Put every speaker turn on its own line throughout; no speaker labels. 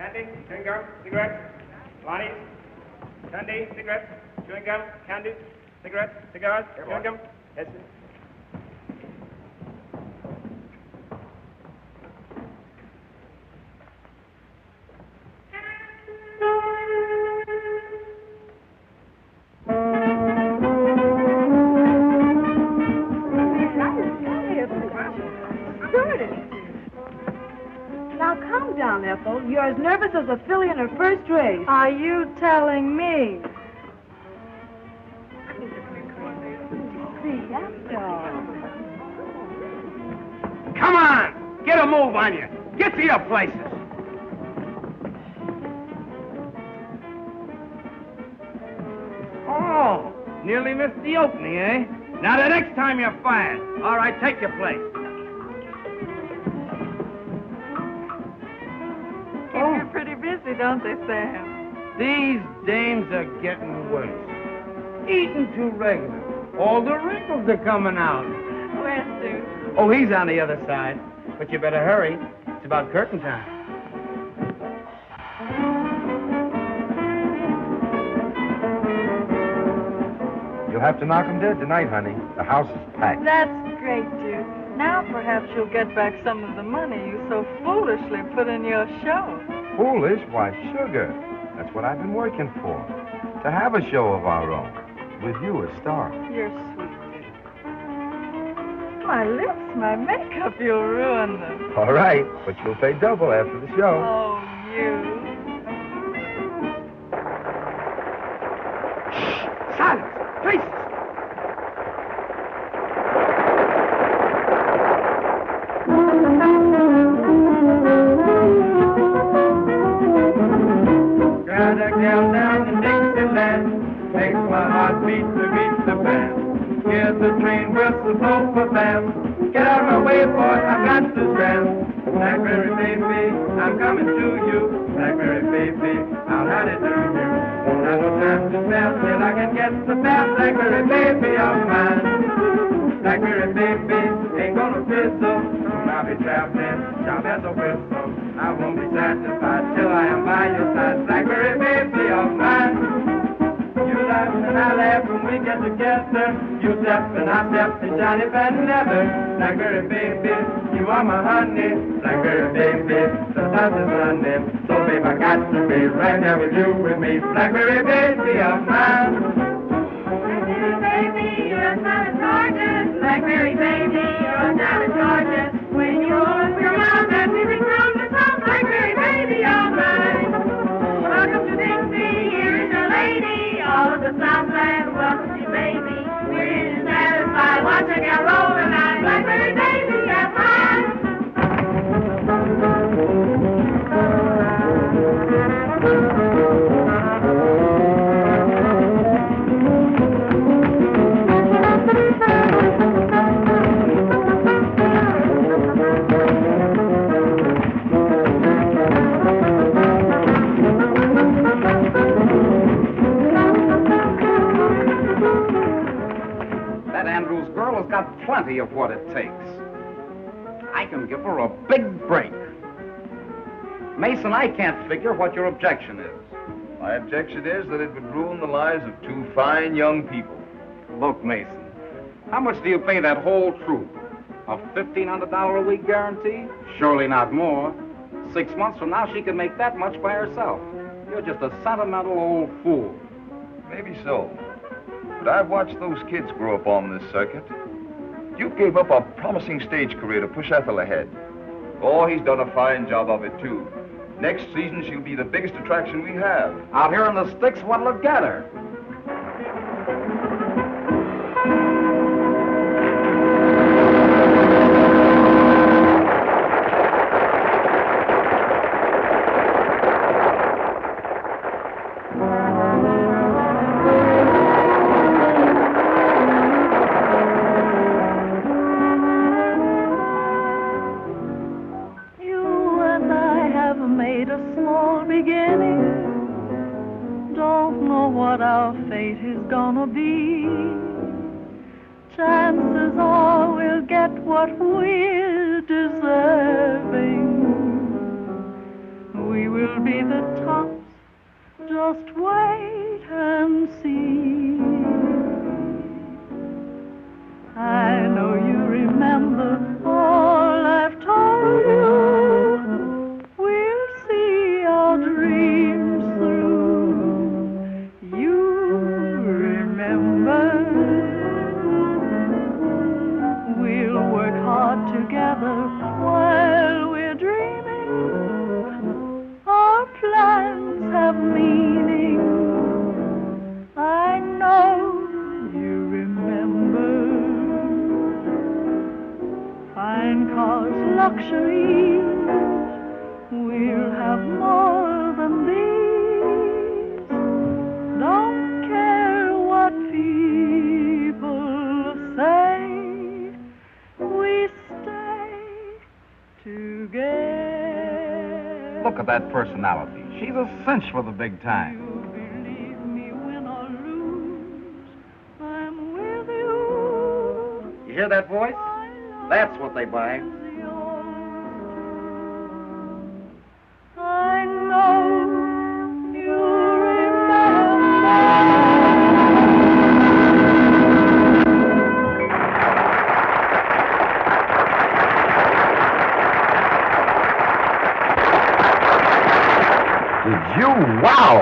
candy, chewing gum, cigarettes, Lonnie's, candy, cigarettes, chewing gum, candy, cigarettes, cigars, chewing gum. Yes, sir.
Now, calm down, Ethel. You're as nervous as a filly in her first race.
Are you telling me?
Come on! Get a move on you. Get to your places. Oh, nearly missed the opening, eh? Now the next time you're fired. All right, take your place.
Keep you pretty busy, don't they, Sam?
These dames are getting worse. Eating too regular. All the wrinkles are coming out.
Where's Duke?
Oh, he's on the other side. But you better hurry. It's about curtain time.
You'll have to knock 'em dead tonight, honey. The house is packed.
That's great, Duke. Now perhaps you'll get back some of the money you so foolishly put in your show.
Foolish? Why, sugar. That's what I've been working for. To have a show of our own. With you as star.
You're sweet, Duke. My lips, my makeup, you'll ruin them.
All right, but you'll pay double after the show.
Oh, you.
Shh! Silence! Places!
Got a gal down in Dixieland, makes my heart beat to beat the band. Hear the train whistle blow for them. Get out of my way, boy, I've got to stand. Blackberry baby, I'm coming to you. Blackberry baby, I'll hide it to you. Won't have no time to spare till I can get the best Blackberry baby of mine. Blackberry baby, ain't gonna fizzle. Soon I'll be traveling, sharp as a whistle. I won't be satisfied till I am by your side. Blackberry baby of mine. You laugh and I laugh when we get together. You step and I step in shiny patent leather. Blackberry baby, you are my honey. Blackberry baby, the sun is sunny. So babe, I got to be right there with you, with me. Blackberry baby of mine. Blackberry baby, you're a silent gorgeous. Blackberry baby, you're a silent gorgeous. When you open your mouth and music from the top, Blackberry baby of mine. Welcome to Dixie, here is your lady. All of the Southland, welcome to baby. We're here to satisfy, watch a gal roll tonight. Blackberry baby of mine.
That Andrews girl has got plenty of what it takes. I can give her a big break. Mason, I can't figure what your objection is.
My objection is that it would ruin the lives of two fine young people.
Look, Mason, how much do you pay that whole troupe? A $1,500 a week guarantee? Surely not more. 6 months from now, she can make that much by herself. You're just a sentimental old fool.
Maybe so. But I've watched those kids grow up on this circuit. You gave up a promising stage career to push Ethel ahead. Oh, he's done a fine job of it, too. Next season, she'll be the biggest attraction we have.
Out here in the sticks, what'll it get her?
Gonna be. Chances are we'll get what we're deserving. we will be the tops. Just wait and see. I know you remember all I've told you. We'll see our dreams through. You remember. We'll work hard together while we're dreaming. Our plans have meaning. I know you remember. Fine cars, luxuries, we'll have more than these. Don't care what people say, we stay together.
Look at that personality. She's a cinch for the big time.
You believe me, win or lose, I'm with you.
You hear that voice? That's what they buy.
I know you
Did you? Wow!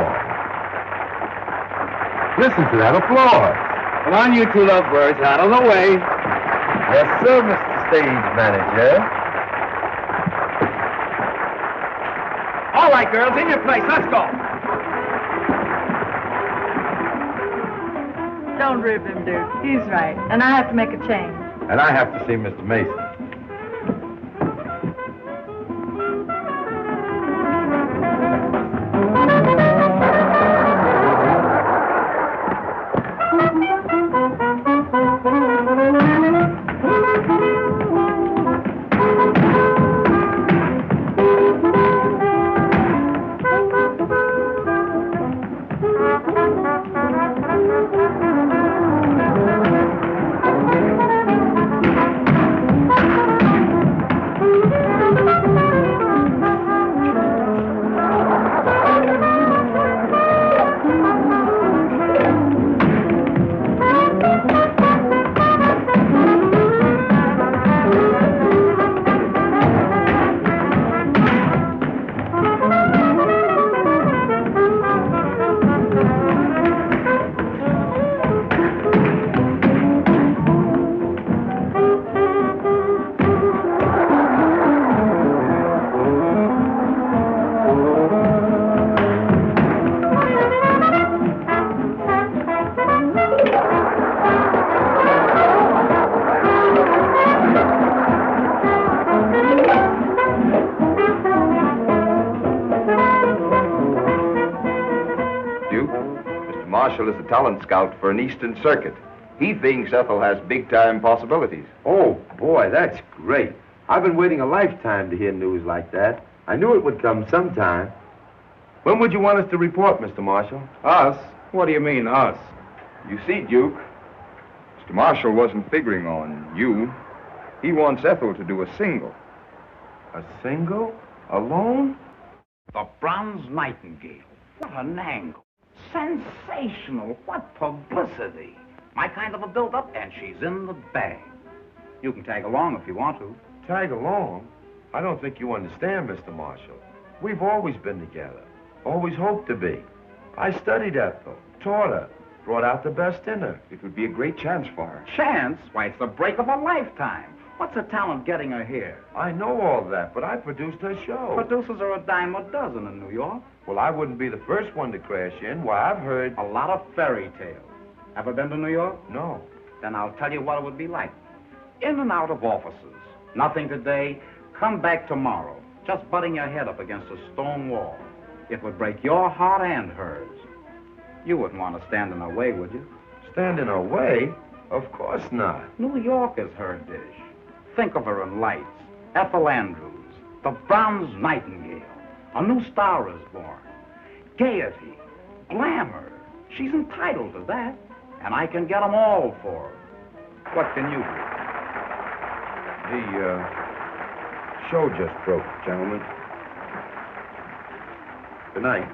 Listen to that applause.
Come on, you two lovebirds, out of the way.
Yes, sir, Mr. Stage Manager.
All right, girls, in your place. Let's go.
Don't rib him, Duke. He's right. And I have to make a change.
And I have to see Mr. Mason.
Marshall is a talent scout for an Eastern circuit. He thinks Ethel has big-time possibilities.
Oh, boy, that's great. I've been waiting a lifetime to hear news like that. I knew it would come sometime. When would you want us to report, Mr. Marshall?
Us? What do you mean, us?
You see, Duke, Mr. Marshall wasn't figuring on you. He wants Ethel to do a single.
A single? Alone?
The Bronze Nightingale. What an angle. Sensational. What publicity. My kind of a build-up, and she's in the bag. You can tag along if you want to.
Tag along? I don't think you understand, Mr. Marshall. We've always been together. Always hoped to be. I studied Ethel, taught her, brought out the best in her.
It would be a great chance for her.
Chance? Why, it's the break of a lifetime. What's the talent getting her here?
I know all that, but I produced her show.
Producers are a dime a dozen in New York.
Well, I wouldn't be the first one to crash in. Why, I've heard...
A lot of fairy tales. Ever been to New York?
No.
Then I'll tell you what it would be like. In and out of offices. Nothing today. Come back tomorrow. Just butting your head up against a stone wall. It would break your heart and hers. You wouldn't want to stand in her way, would you?
Stand in her way? Of course not.
New York is her dish. Think of her in lights. Ethel Andrews, the Bronze Nightingale. A new star is born. Gaiety, glamour. She's entitled to that. And I can get them all for her. What can you do?
The show just broke, gentlemen. Good night.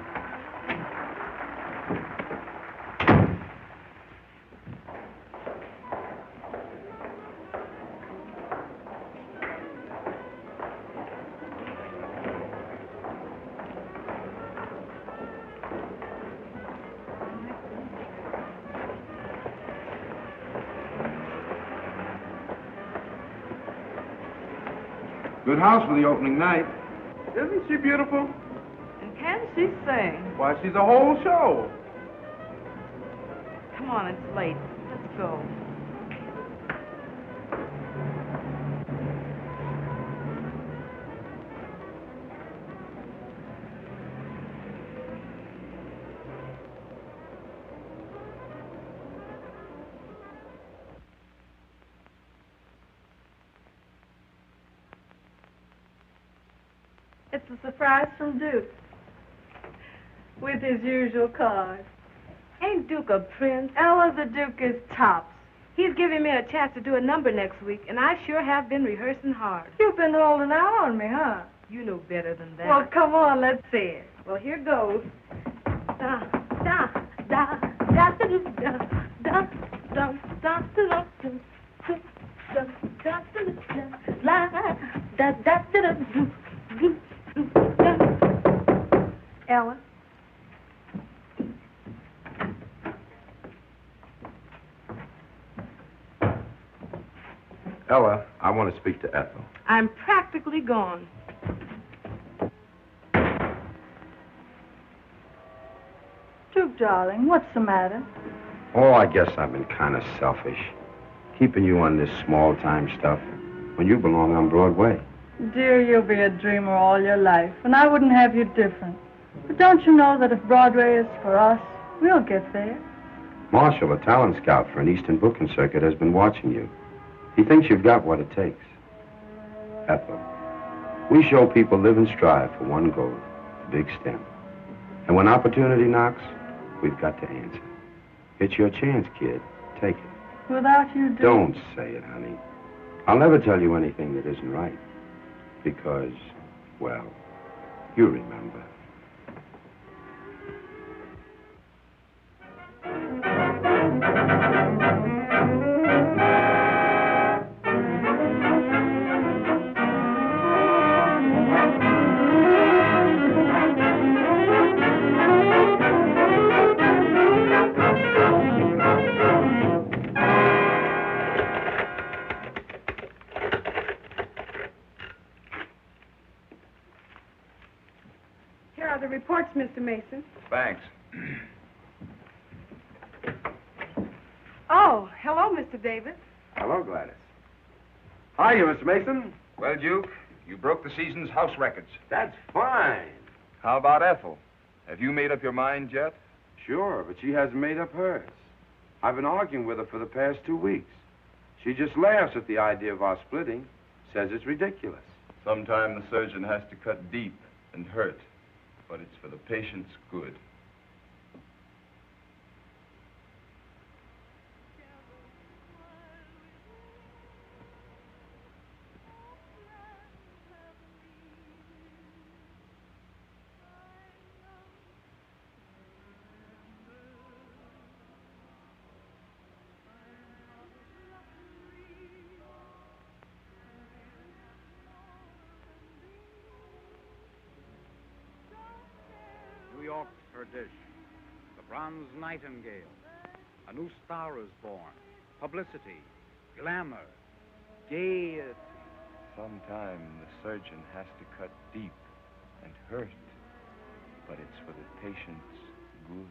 Good house for the opening night.
Isn't she beautiful?
And can she sing?
Why, she's a whole show.
Come on, it's late. Let's go.
It's a surprise from Duke. With his usual card.
Ain't Duke a prince?
Ella, the Duke is tops.
He's giving me a chance to do a number next week, and I sure have been rehearsing hard.
You've been holding out on me, huh?
You know better than that.
Well, come on, let's see it.
Well, here goes. Da, da, da, da, da, da, da, da, da, da,
Ella?
Ella, I want to speak to Ethel.
I'm practically gone.
Duke, darling, what's the matter?
Oh, I guess I've been kind of selfish. Keeping you on this small-time stuff when you belong on Broadway.
Dear, you'll be a dreamer all your life, and I wouldn't have you different. But don't you know that if Broadway is for us, we'll get there?
Marshall, a talent scout for an Eastern booking circuit, has been watching you. He thinks you've got what it takes. Ethel, we show people live and strive for one goal, the big stem. And when opportunity knocks, we've got to answer. It's your chance, kid. Take it.
Without you, Duke.
Don't say it, honey. I'll never tell you anything that isn't right. Because, well, you remember.
Here are the reports, Mr. Mason.
Thanks.
Oh, hello, Mr. Davis.
Hello, Gladys. Hi, Mr. Mason.
Well, Duke, you broke the season's house records.
That's fine.
How about Ethel? Have you made up your mind yet?
Sure, but she hasn't made up hers. I've been arguing with her for the past 2 weeks. She just laughs at the idea of our splitting, says it's ridiculous.
Sometime the surgeon has to cut deep and hurt, but it's for the patient's good.
New York's her dish. The bronze nightingale. A new star is born. Publicity, glamour, gaiety.
Sometime the surgeon has to cut deep and hurt, but it's for the patient's good.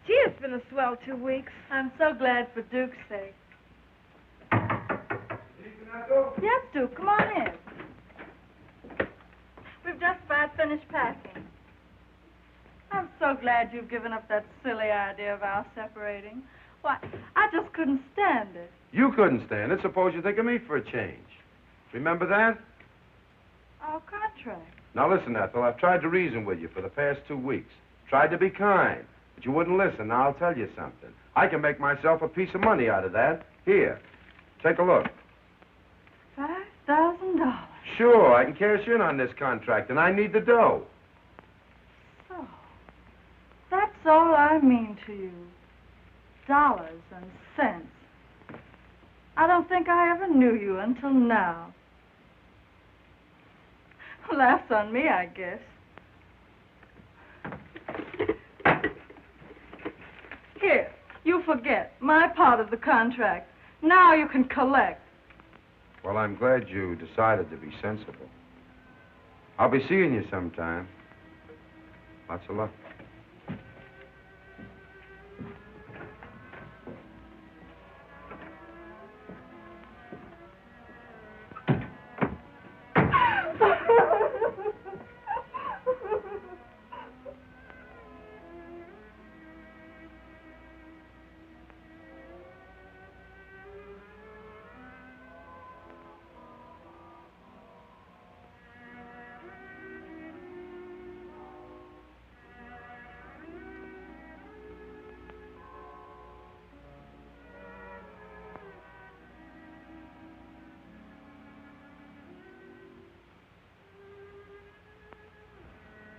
Gee, it's been a swell 2 weeks.
I'm so glad for Duke's sake. Yes, Duke, come on in. We've just about finished packing. I'm so glad you've given up that silly idea of our separating. Why, I just couldn't stand it.
You couldn't stand it. Suppose you think of me for a change. Remember that?
Our contract.
Now listen, Ethel, I've tried to reason with you for the past 2 weeks. Tried to be kind, but you wouldn't listen. Now I'll tell you something. I can make myself a piece of money out of that. Here, take a look.
$5,000.
Sure, I can cash in on this contract, and I need the dough.
So, that's all I mean to you. Dollars and cents. I don't think I ever knew you until now. Laughs on me, I guess. Here, you forget my part of the contract. Now you can collect.
Well, I'm glad you decided to be sensible. I'll be seeing you sometime. Lots of luck.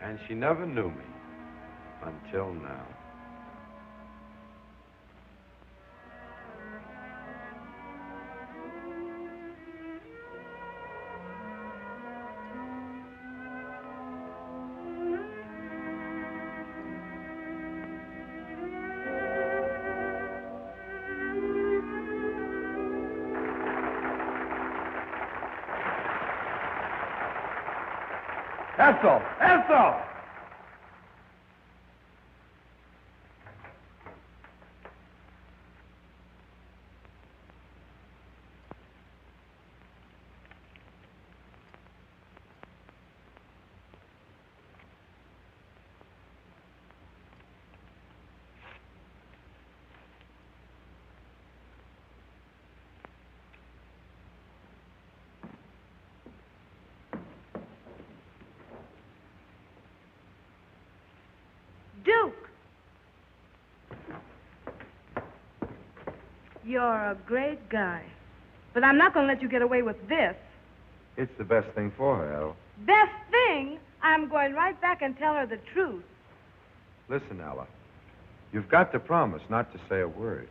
And she never knew me until now.
Ethel! Ethel!
Duke! You're a great guy. But I'm not going to let you get away with this.
It's the best thing for her, Ella.
Best thing? I'm going right back and tell her the truth.
Listen, Ella. You've got to promise not to say a word.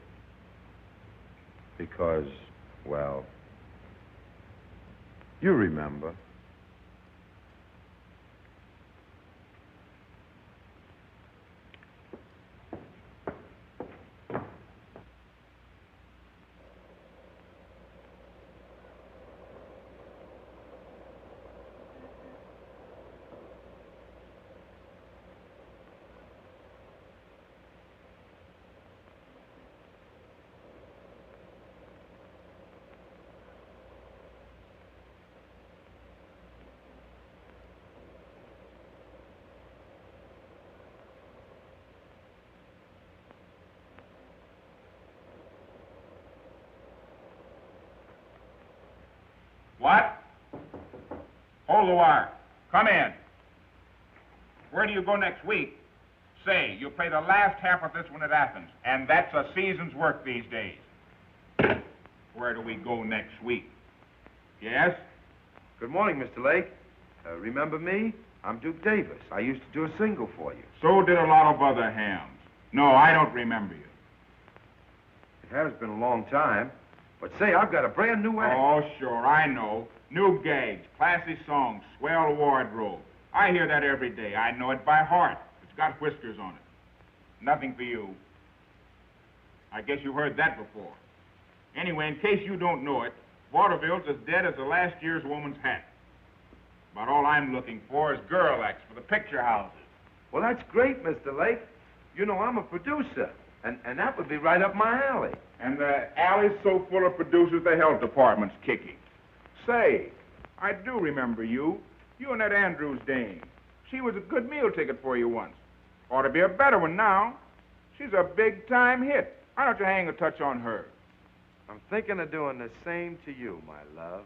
Because, well, you remember.
What? Hold the wire. Come in. Where do you go next week? Say, you play the last half of this when it happens, and that's a season's work these days. Where do we go next week? Yes?
Good morning, Mr. Lake. Remember me? I'm Duke Davis. I used to do a single for you.
So did a lot of other hams. No, I don't remember you.
It has been a long time. But say, I've got a brand new act.
Oh, sure, I know. New gags, classy songs, swell wardrobe. I hear that every day. I know it by heart. It's got whiskers on it. Nothing for you. I guess you heard that before. Anyway, in case you don't know it, Vaudeville's as dead as the last year's woman's hat. About all I'm looking for is girl acts for the picture houses.
Well, that's great, Mr. Lake. You know, I'm a producer, and that would be right up my alley.
And the alley's so full of producers, the health department's kicking. Say, I do remember you. You and that Andrews dame. She was a good meal ticket for you once. Ought to be a better one now. She's a big-time hit.
Why don't you hang a touch on her?
I'm thinking of doing the same to you, my love.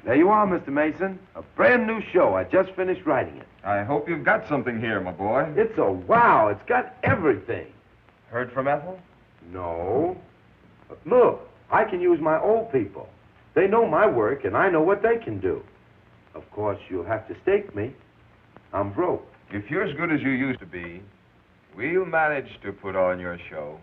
There you are, Mr. Mason. A brand new show. I just finished writing it.
I hope you've got something here, my boy.
It's a wow. It's got everything.
Heard from Ethel?
No. But look, I can use my old people. They know my work, and I know what they can do. Of course, you'll have to stake me. I'm broke.
If you're as good as you used to be, we'll manage to put on your show.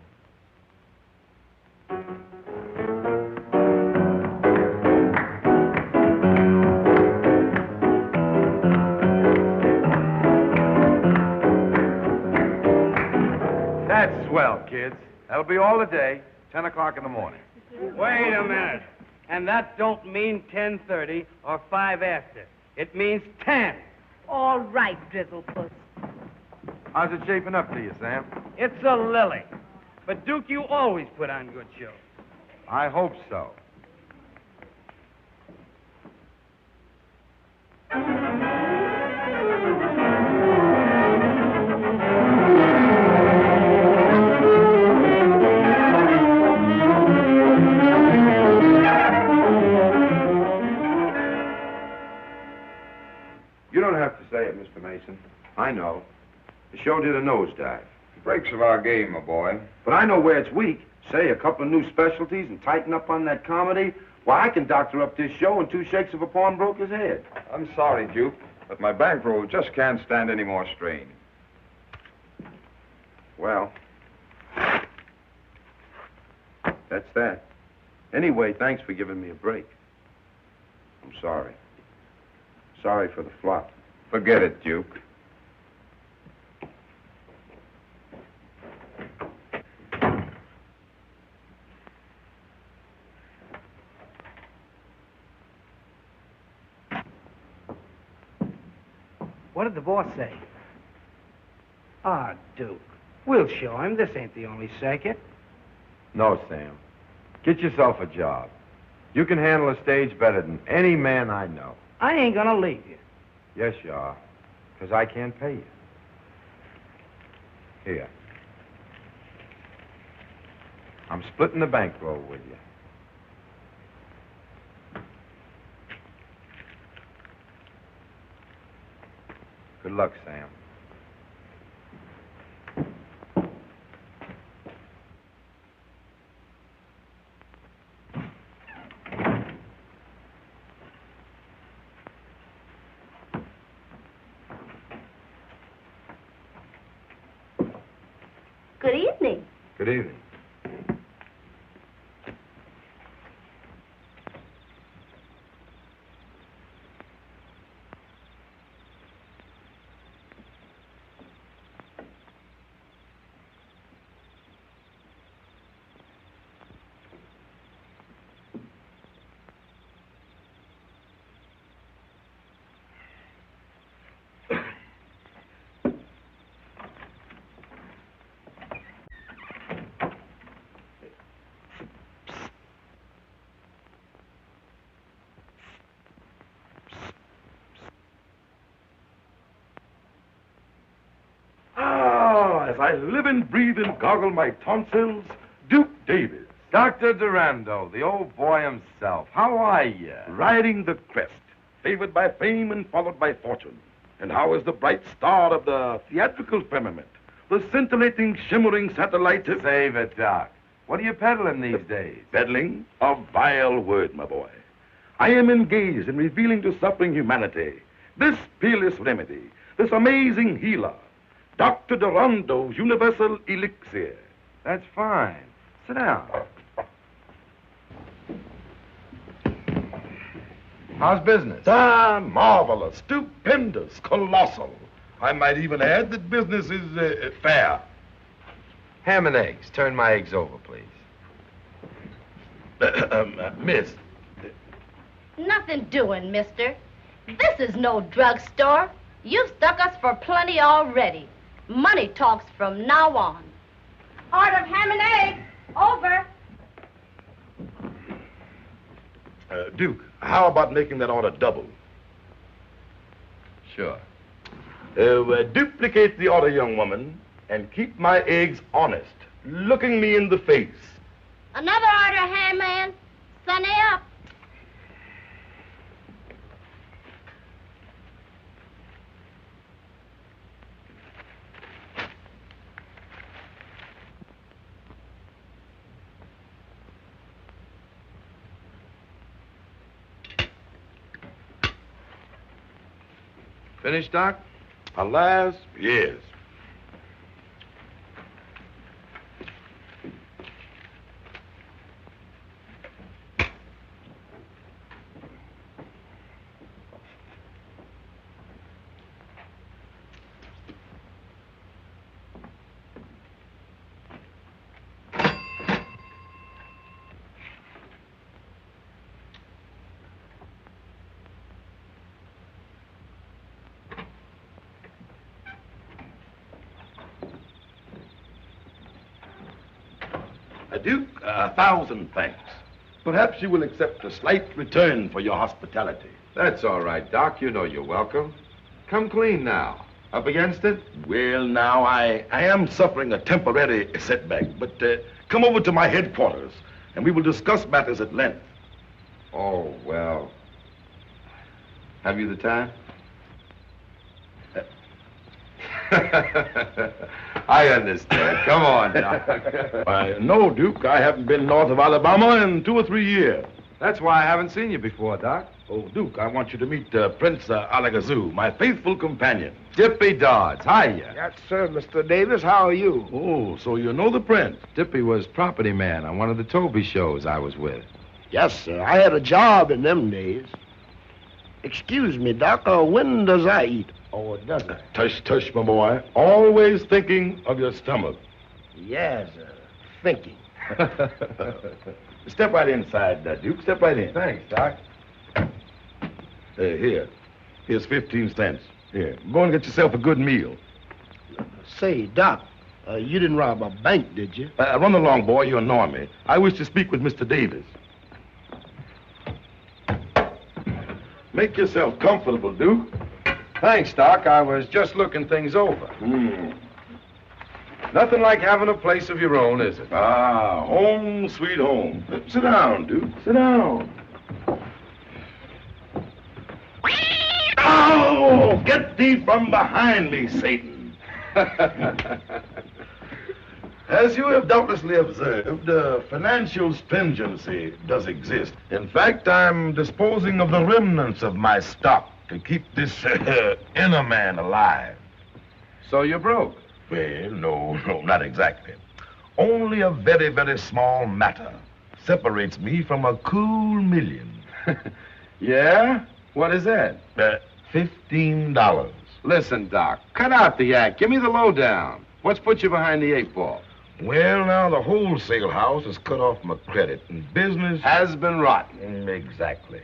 That's swell, kids. That'll be all the day, 10 o'clock in the morning.
Wait a minute. And that don't mean 10:30 or 5 after. It means 10.
All right, Drizzlepuss.
How's it shaping up to you, Sam?
It's a lily. But, Duke, you always put on good shows.
I hope so. You don't have to say it, Mr. Mason. I know. The show did a nosedive.
Breaks of our game, my boy.
But I know where it's weak. Say a couple of new specialties and tighten up on that comedy. Why, I can doctor up this show in 2 shakes of a pawnbroker's head.
I'm sorry, Duke, but my bankroll just can't stand any more strain.
Well, that's that. Anyway, thanks for giving me a break. I'm sorry. Sorry for the flop.
Forget it, Duke.
What did the boss say? Ah, Duke, we'll show him. This ain't the only circuit.
No, Sam. Get yourself a job. You can handle a stage better than any man I know.
I ain't gonna leave you.
Yes, you are. Because I can't pay you. Here. I'm splitting the bankroll with you. Good luck, Sam.
Good evening.
Good evening.
as I live and breathe and goggle my tonsils, Duke Davis.
Dr. Durando, the old boy himself. How are you?
Riding the crest, favored by fame and followed by fortune. And how is the bright star of the theatrical firmament, the scintillating, shimmering satellite?
Save it, Doc. What are you peddling these days?
Peddling? A vile word, my boy. I am engaged in revealing to suffering humanity this peerless remedy, this amazing healer, Dr. Durando's universal elixir.
That's fine. Sit down. How's business?
Marvelous, stupendous, colossal. I might even add that business is fair.
Ham and eggs. Turn my eggs over, please.
Miss.
Nothing doing, mister. This is no drugstore. You've stuck us for plenty already. Money talks from now on. Order of ham and eggs. Over.
Duke, how about making that order double?
Sure.
Duplicate the order, young woman, and keep my eggs honest, looking me in the face.
Another order, ham man. Sunny up.
Finished, Doc?
Alas, yes. Duke, 1,000 thanks. Perhaps you will accept a slight return for your hospitality.
That's all right, Doc. You know you're welcome. Come clean now. Up against it?
Well, now, I am suffering a temporary setback, but come over to my headquarters, and we will discuss matters at length.
Oh, well. Have you the time? I understand. Come on, Doc.
No, Duke. I haven't been north of Alabama in 2 or 3 years.
That's why I haven't seen you before, Doc.
Oh, Duke, I want you to meet Prince Alakazoo, my faithful companion.
Dippy Dodds. Hiya.
Yes, sir, Mr. Davis. How are you?
Oh, so you know the Prince?
Dippy was property man on one of the Toby shows I was with.
Yes, sir. I had a job in them days. Excuse me, Doc, when does I eat? Or does I?
Tush, tush, my boy. Always thinking of your stomach.
Yes, thinking.
Step right inside, Duke. Step right in.
Thanks, Doc.
Here. Here's 15 cents. Here. Go and get yourself a good meal.
Say, Doc, you didn't rob a bank, did you?
Run along, boy. You annoy me. I wish to speak with Mr. Davis. Make yourself comfortable, Duke.
Thanks, Doc. I was just looking things over. Nothing like having a place of your own, is it?
Home, sweet home. Sit down, Duke. Sit down. Oh, get thee from behind me, Satan. As you have doubtlessly observed, financial stringency does exist. In fact, I'm disposing of the remnants of my stock to keep this inner man alive.
So you're broke?
Well, no, not exactly. Only a very, very small matter separates me from a cool million.
Yeah? What is that?
$15.
Listen, Doc, cut out the act. Give me the lowdown. What's put you behind the 8 ball?
Well, now, the wholesale house has cut off my credit, and business
has been rotten.
Exactly.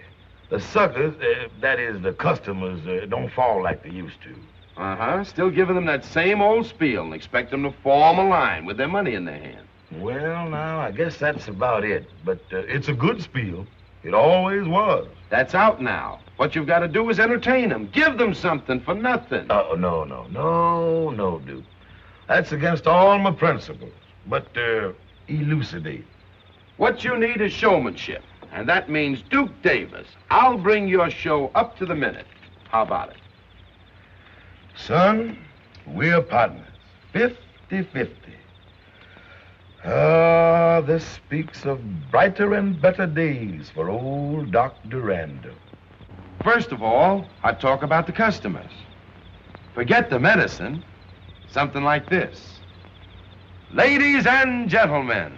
The suckers, that is, the customers, don't fall like they used to.
Still giving them that same old spiel and expect them to form a line with their money in their hand.
Well, now, I guess that's about it. But it's a good spiel. It always was.
That's out now. What you've got to do is entertain them. Give them something for nothing.
No, Duke. That's against all my principles. But, elucidate.
What you need is showmanship, and that means Duke Davis. I'll bring your show up to the minute. How about it?
Son, we're partners. 50-50. Ah, this speaks of brighter and better days for old Doc Durando.
First of all, I talk about the customers. Forget the medicine. Something like this. Ladies and gentlemen,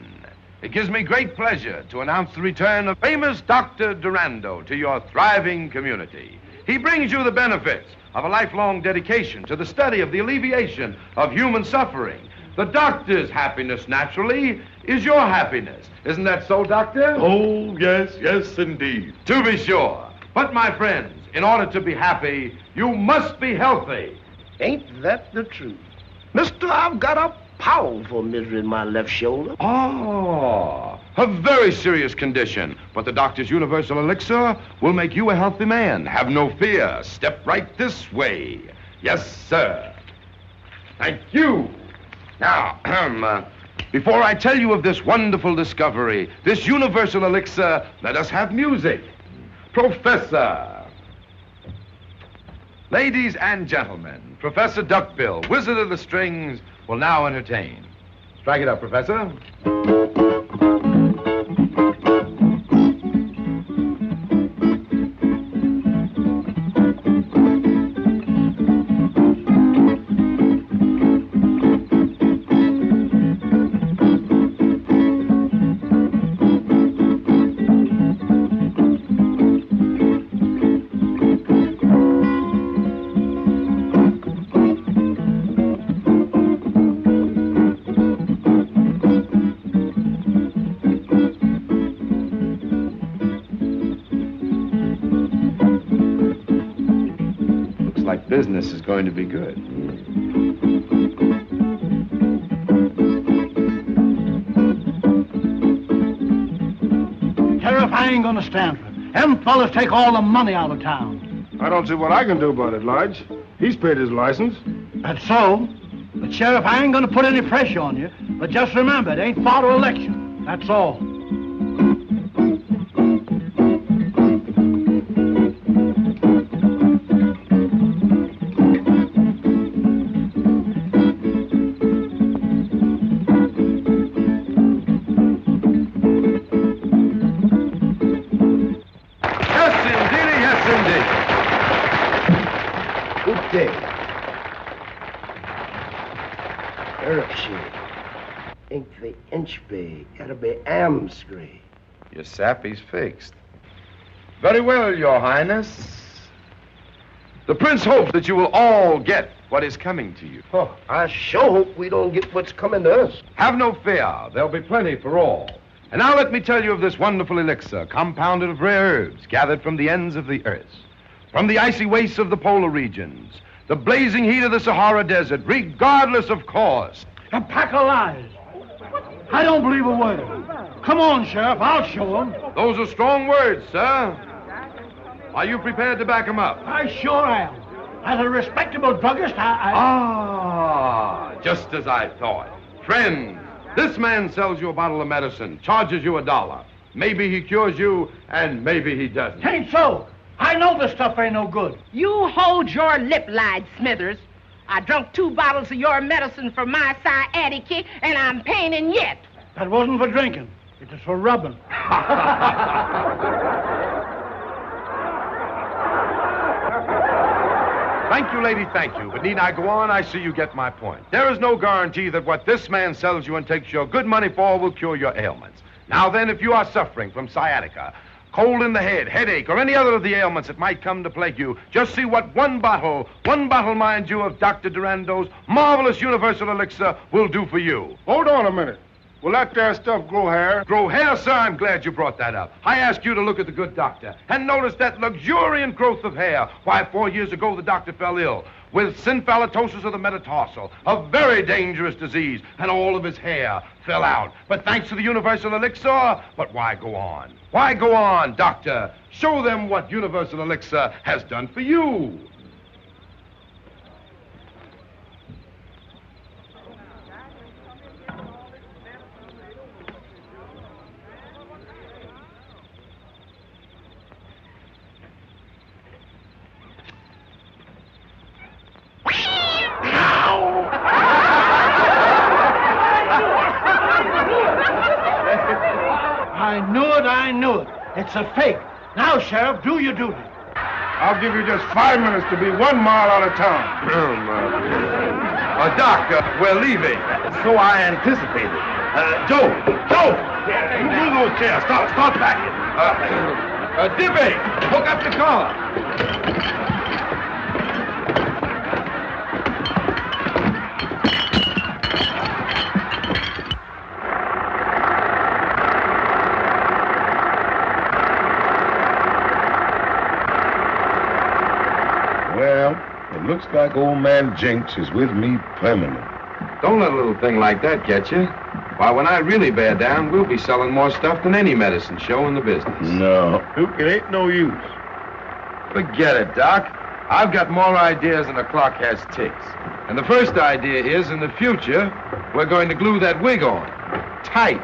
it gives me great pleasure to announce the return of famous Dr. Durando to your thriving community. He brings you the benefits of a lifelong dedication to the study of the alleviation of human suffering. The doctor's happiness, naturally, is your happiness. Isn't that so, Doctor?
Oh, yes, yes, indeed.
To be sure. But, my friends, in order to be happy, you must be healthy.
Ain't that the truth? Mister, I've got a powerful misery in my left shoulder.
Oh, a very serious condition. But the doctor's universal elixir will make you a healthy man. Have no fear. Step right this way. Yes, sir. Thank you. Now, before I tell you of this wonderful discovery, this universal elixir, let us have music. Professor. Ladies and gentlemen, Professor Duckbill, Wizard of the Strings, will now entertain. Strike it up, Professor. Business is going to be good.
Sheriff, I ain't gonna stand for it. Them fellas take all the money out of town.
I don't see what I can do about it, Lodge. He's paid his license.
That's so. But, Sheriff, I ain't gonna put any pressure on you. But just remember, it ain't far to election. That's all.
Gotta be Amscree.
Your sappy's fixed. Very well, Your Highness. The Prince hopes that you will all get what is coming to you.
Oh, I sure hope we don't get what's coming to us.
Have no fear. There'll be plenty for all. And now let me tell you of this wonderful elixir, compounded of rare herbs gathered from the ends of the earth, from the icy wastes of the polar regions, the blazing heat of the Sahara Desert, regardless of cost.
A pack of lies. I don't believe a word. Come on, Sheriff, I'll show them.
Those are strong words, sir. Are you prepared to back them up?
I sure am. As a respectable druggist,
Ah, just as I thought. Friends, this man sells you a bottle of medicine, charges you $1. Maybe he cures you, and maybe he doesn't.
Ain't so. I know this stuff ain't no good.
You hold your lip, lied Smithers. I drunk 2 bottles of your medicine for my sciatica, and I'm paining yet.
That wasn't for drinking. It was for rubbing.
Thank you, lady, thank you. But need I go on? I see you get my point. There is no guarantee that what this man sells you and takes your good money for will cure your ailments. Now then, if you are suffering from sciatica, cold in the head, headache, or any other of the ailments that might come to plague you, just see what one bottle, mind you, of Dr. Durando's marvelous universal elixir will do for you.
Hold on a minute. Will that there stuff grow hair?
Grow hair, sir? I'm glad you brought that up. I ask you to look at the good doctor and notice that luxuriant growth of hair. Why, 4 years ago, the doctor fell ill with synphallatosis of the metatarsal, a very dangerous disease, and all of his hair fell out. But thanks to the universal elixir, but why go on? Why go on, doctor? Show them what universal elixir has done for you.
It's a fake. Now, Sheriff, do your duty.
I'll give you just 5 minutes to be 1 mile out of town.
Doc, we're leaving.
So I anticipated. Joe! You move those chairs. Start backing.
Dippy, hook up the car.
Well, it looks like old man Jinx is with me permanent.
Don't let a little thing like that get you. Why, when I really bear down, we'll be selling more stuff than any medicine show in the business.
No, it ain't no use.
Forget it, Doc. I've got more ideas than a clock has ticks. And the first idea is, in the future, we're going to glue that wig on. Tight.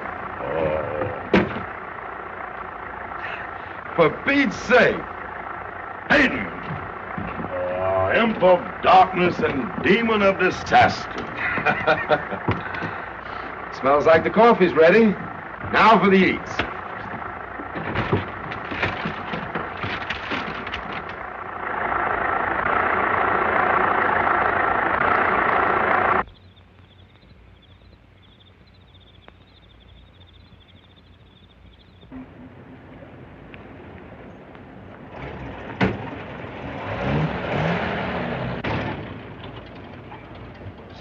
For Pete's sake.
Hayden! Imp of darkness and demon of disaster.
Smells like the coffee's ready. Now for the eats.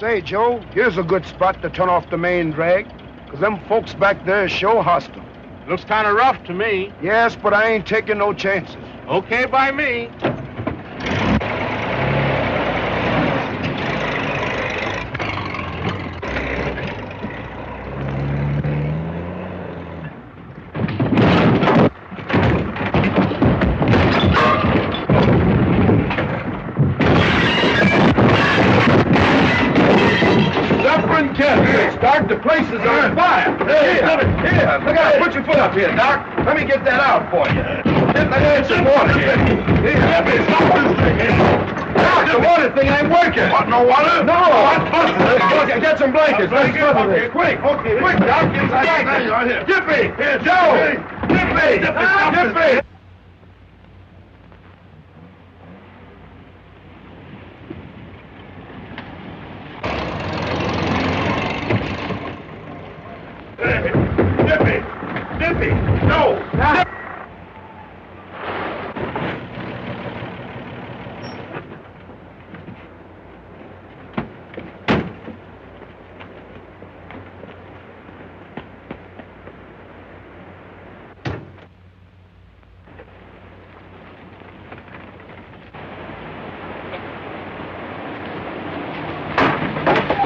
Say, Joe, here's a good spot to turn off the main drag, 'cause them folks back there is sure hostile.
Looks kind of rough to me.
Yes, but I ain't taking no chances.
Okay by me.
The place is on fire. Here, look out. Put your foot up here, Doc. Let me get that out for you. Let me get some water here. Doc, the water thing ain't working.
What, no water?
No. Get some blankets. Let's smother this. Quick, Doc. Get some blankets.
Right here.
Jiffy. Joe. Jiffy. Jiffy.
Dippy! No!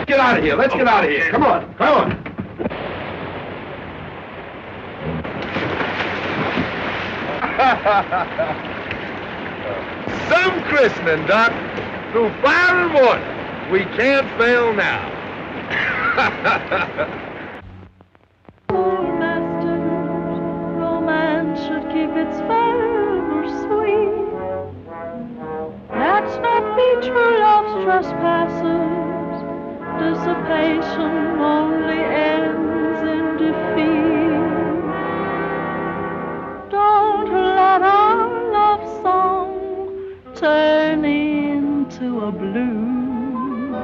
Get out of here. Let's get out of here. Come on. Come on. Some christening, Doc. Through fire and water. We can't fail now.
Romance should keep its fervor sweet. Let's not be true love's trespassers. Dissipation only ends in defeat. Don't let our love song turn into a blue.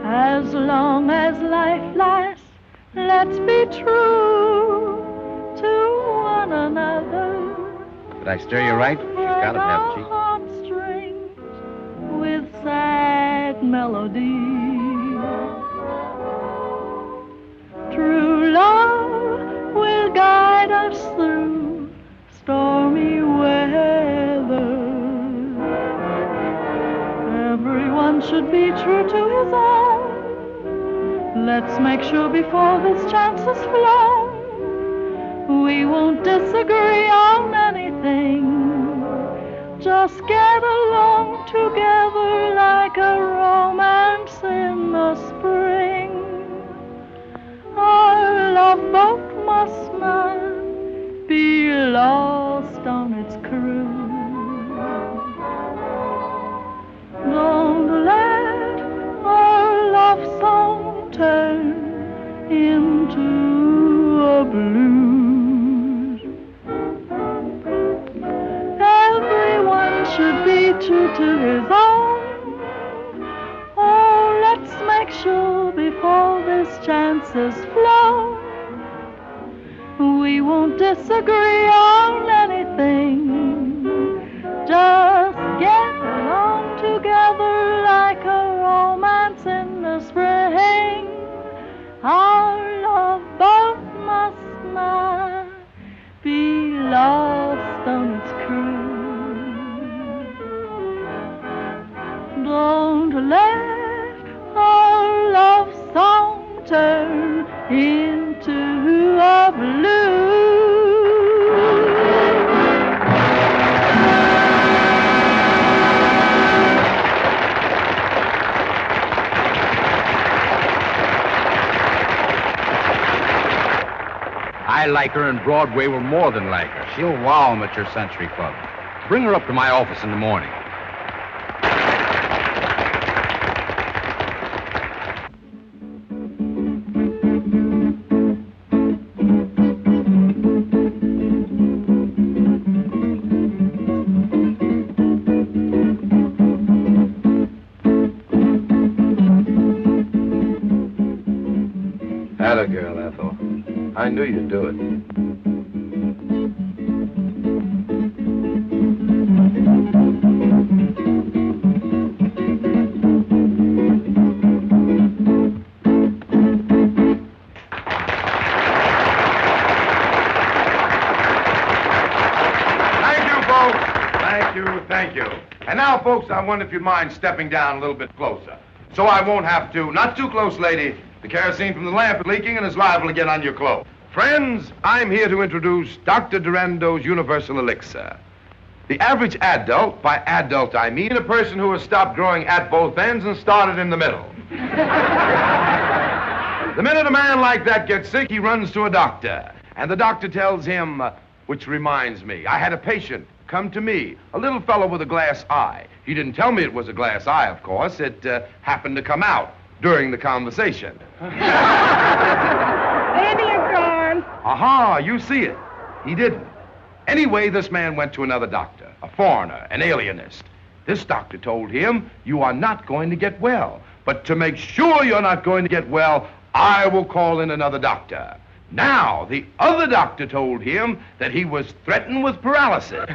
As long as life lasts, let's be true to one another.
Did I stir you right? She's got it, hasn't she?
Heartstrings with sad melody. True love will guide us through stormy weather. Everyone should be true to his own. Let's make sure before this chance is flown, we won't disagree on anything. Just get along together like a romance in the spring. Our love boat must not be lost on its cruise. Don't let our love song turn into a blues. chances flow. We won't disagree on anything. Just get along together like a romance in the spring. Our love boat must not be lost on its cruise. Don't let our love song turn into a blues.
I like her, and Broadway will more than like her. She'll wow 'em at your Century Club. Bring her up to my office in the morning.
Atta girl, Ethel. I knew you'd do it.
Thank you. And now, folks, I wonder if you'd mind stepping down a little bit closer. So I won't have to. Not too close, lady. The kerosene from the lamp is leaking and is liable to get on your clothes. Friends, I'm here to introduce Dr. Durando's Universal Elixir. The average adult, by adult I mean a person who has stopped growing at both ends and started in the middle. The minute a man like that gets sick, he runs to a doctor. And the doctor tells him, which reminds me, I had a patient come to me, a little fellow with a glass eye. He didn't tell me it was a glass eye, of course. It happened to come out during the conversation.
There you're gone.
Aha, you see it. He didn't. Anyway, this man went to another doctor, a foreigner, an alienist. This doctor told him, you are not going to get well. But to make sure you're not going to get well, I will call in another doctor. Now, the other doctor told him that he was threatened with paralysis.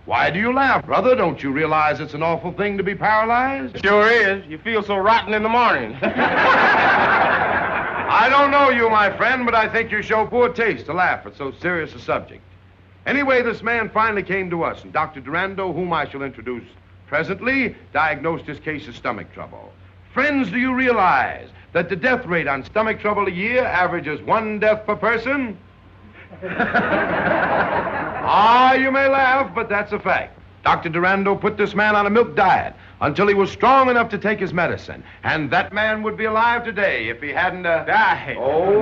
Why do you laugh, brother? Don't you realize it's an awful thing to be paralyzed?
Sure is. You feel so rotten in the morning.
I don't know you, my friend, but I think you show poor taste to laugh at so serious a subject. Anyway, this man finally came to us, and Dr. Durando, whom I shall introduce presently, diagnosed his case of stomach trouble. Friends, do you realize that the death rate on stomach trouble a year averages 1 death per person? Ah, you may laugh, but that's a fact. Dr. Durando put this man on a milk diet until he was strong enough to take his medicine. And that man would be alive today if he hadn't died. Oh,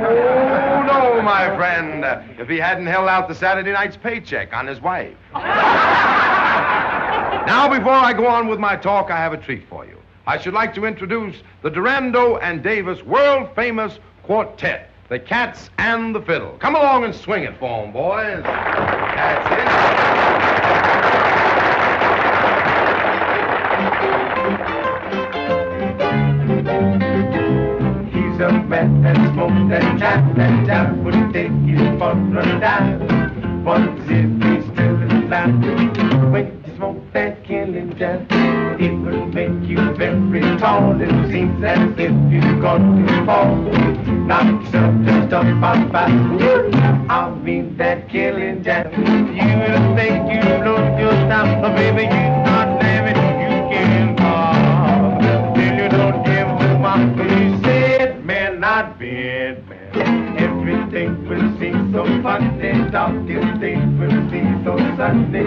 no, my friend. If he hadn't held out the Saturday night's paycheck on his wife. Now, before I go on with my talk, I have a treat for you. I should like to introduce the Durando and Davis world-famous quartet, the Cats and the Fiddle. Come along and swing it for 'em, boys. That's it.
He's a man that smoked and chat would take you for a dive. Wonders if he's still alive. When you smoke that killing jazz, it will make you very tall. It seems as if you're going to fall. Knock yourself just up on by. I mean that killing jazz. You will think you know your stuff, but baby, you're not living. You can't fall. Till you don't give them up. You said, man, not bad, man. Everything will seem so funny. Darkest days will seem so sunny.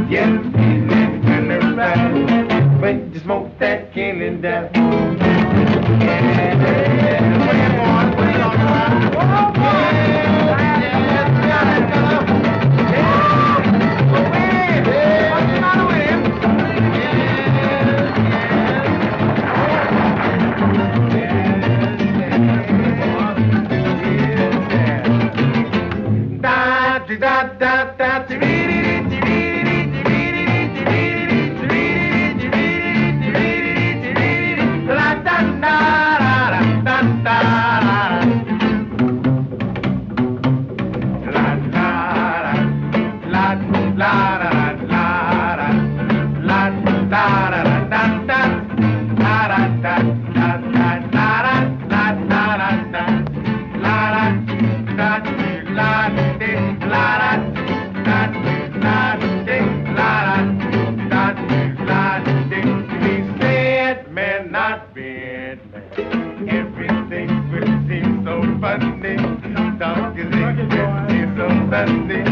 Yes, he's living around. When you smoke that killing down. Da bed, man. Everything will seem so funny. Dark as it gets, seems so funny.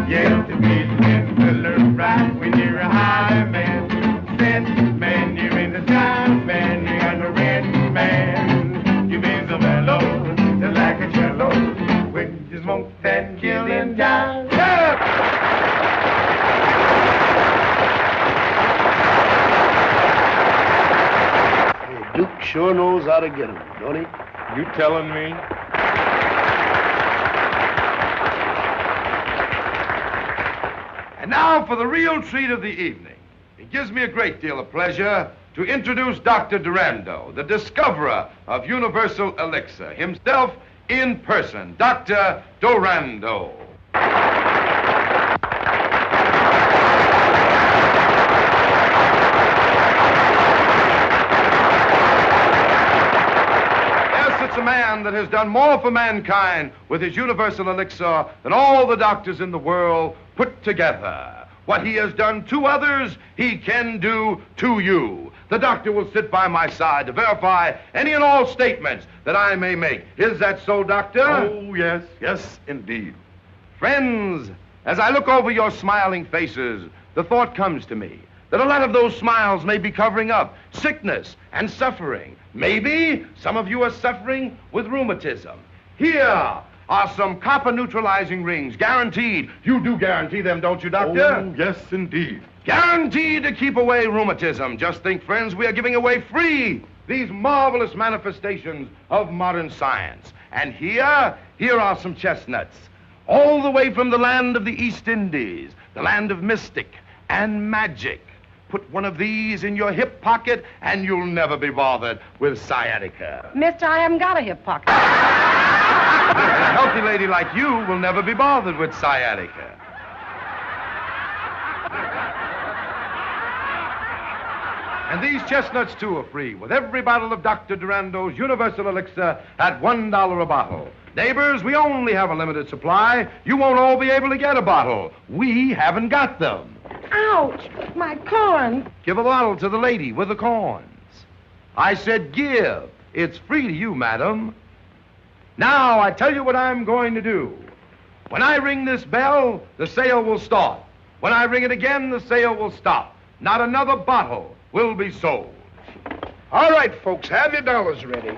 Yes, the beat will look right when you're a high man. Stand, man, you're in the sky, man. You got the red man. You be so mellow, just like a cello. When you smoke that killing down.
Duke sure knows how to get 'em, don't he?
You telling me?
And now for the real treat of the evening. It gives me a great deal of pleasure to introduce Dr. Durando, the discoverer of universal elixir, himself in person, Dr. Durando. A man that has done more for mankind with his universal elixir than all the doctors in the world put together. What he has done to others, he can do to you. The doctor will sit by my side to verify any and all statements that I may make. Is that so, Doctor?
Oh, yes, yes, indeed.
Friends, as I look over your smiling faces, the thought comes to me that a lot of those smiles may be covering up sickness and suffering. Maybe some of you are suffering with rheumatism. Here are some copper neutralizing rings, guaranteed. You do guarantee them, don't you, Doctor?
Oh, yes, indeed.
Guaranteed to keep away rheumatism. Just think, friends, we are giving away free these marvelous manifestations of modern science. And here are some chestnuts, all the way from the land of the East Indies, the land of mystic and magic. Put one of these in your hip pocket, and you'll never be bothered with sciatica.
Mister, I haven't got a hip pocket.
And a healthy lady like you will never be bothered with sciatica. And these chestnuts, too, are free, with every bottle of Dr. Durando's Universal Elixir at $1 a bottle. Neighbors, we only have a limited supply. You won't all be able to get a bottle. We haven't got them.
Ouch, my corn.
Give a bottle to the lady with the corns. I said give. It's free to you, madam. Now, I tell you what I'm going to do. When I ring this bell, the sale will start. When I ring it again, the sale will stop. Not another bottle will be sold.
All right, folks, have your dollars ready.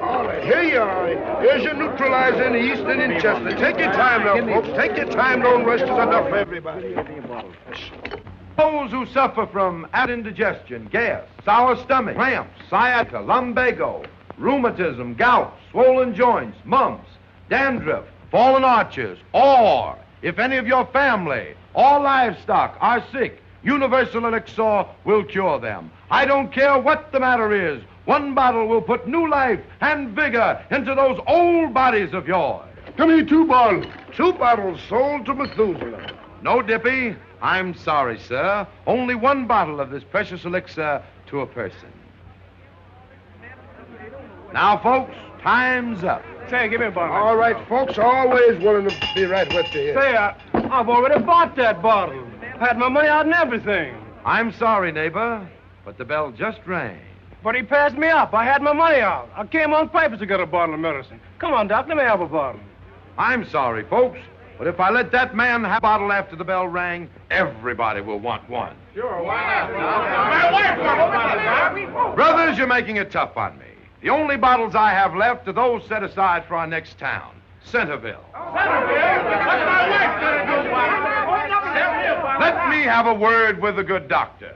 All right, here you are. Here's your neutralizer in the East Indian chestnut. Take your time now, folks. Take your time. Don't rush. There's enough for everybody.
Those who suffer from indigestion, gas, sour stomach, cramps, sciatica, lumbago, rheumatism, gout, swollen joints, mumps, dandruff, fallen arches, or if any of your family or livestock are sick, Universal Elixir will cure them. I don't care what the matter is. One bottle will put new life and vigor into those old bodies of yours.
Come here, 2 bottles. 2 bottles sold to Methuselah.
No, Dippy. I'm sorry, sir. Only 1 bottle of this precious elixir to a person. Now, folks, time's up.
Say, give me a bottle.
All right, folks, always willing to be right with you.
Say, I've already bought that bottle. Had my money out and everything.
I'm sorry, neighbor, but the bell just rang.
But he passed me up. I had my money out. I came on purpose to get a bottle of medicine. Come on, Doc, let me have a bottle.
I'm sorry, folks, but if I let that man have a bottle after the bell rang, everybody will want one.
Sure, why not?
Brothers, you're making it tough on me. The only bottles I have left are those set aside for our next town, Centerville. Let me have a word with the good doctor.